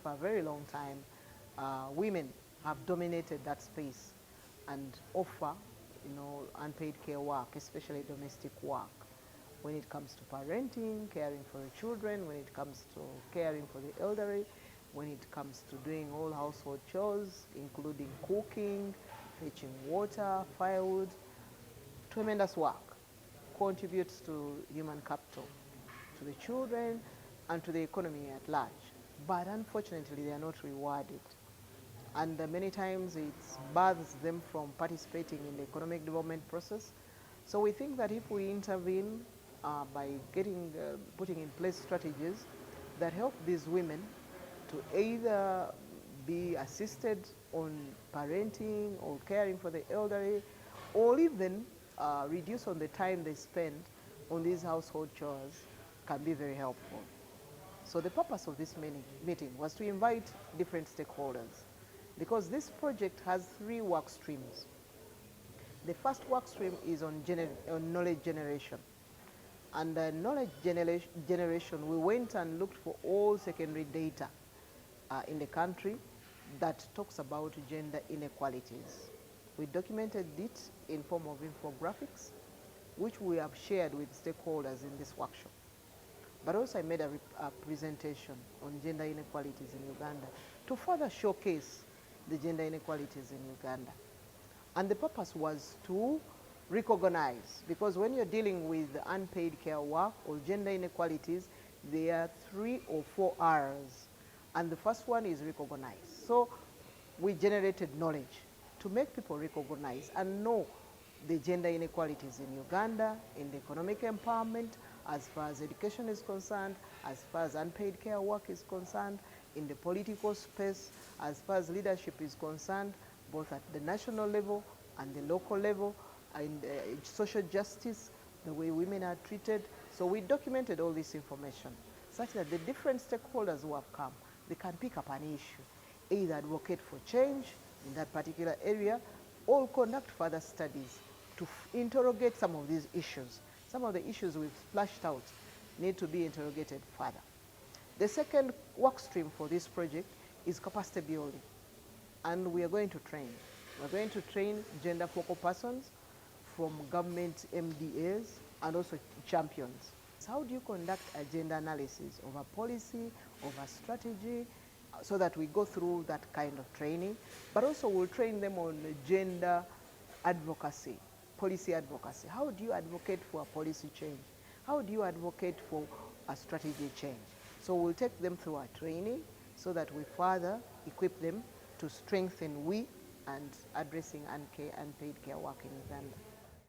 for a very long time, women have dominated that space and offer, unpaid care work, especially domestic work. When it comes to parenting, caring for the children, when it comes to caring for the elderly, when it comes to doing all household chores, including cooking, fetching water, firewood, tremendous work, contributes to human capital, to the children, and to the economy at large. But unfortunately, they are not rewarded. And many times it bars them from participating in the economic development process. So we think that if we intervene by putting in place strategies that help these women to either be assisted on parenting or caring for the elderly, or even reduce on the time they spend on these household chores, can be very helpful. So the purpose of this meeting was to invite different stakeholders, because this project has 3 work streams. The first work stream is on knowledge generation. And knowledge generation, we went and looked for all secondary data in the country that talks about gender inequalities. We documented it in form of infographics, which we have shared with stakeholders in this workshop. But also I made a presentation on gender inequalities in Uganda to further showcase the gender inequalities in Uganda. And the purpose was to recognize, because when you're dealing with unpaid care work or gender inequalities, there are 3 or 4 R's. And the first one is recognize. So we generated knowledge to make people recognize and know the gender inequalities in Uganda, in the economic empowerment, as far as education is concerned, as far as unpaid care work is concerned, in the political space, as far as leadership is concerned, both at the national level and the local level, and social justice, the way women are treated. So we documented all this information such that the different stakeholders who have come, they can pick up an issue, either advocate for change in that particular area, or conduct further studies to interrogate some of these issues. Some of the issues we've splashed out need to be interrogated further. The second work stream for this project is capacity building. And we are going to train. We're going to train gender focal persons from government MDAs and also champions. So how do you conduct a gender analysis of a policy, of a strategy, so that we go through that kind of training, but also we'll train them on gender advocacy, policy advocacy. How do you advocate for a policy change? How do you advocate for a strategy change? So we'll take them through our training so that we further equip them to strengthen and addressing unpaid care work in Uganda.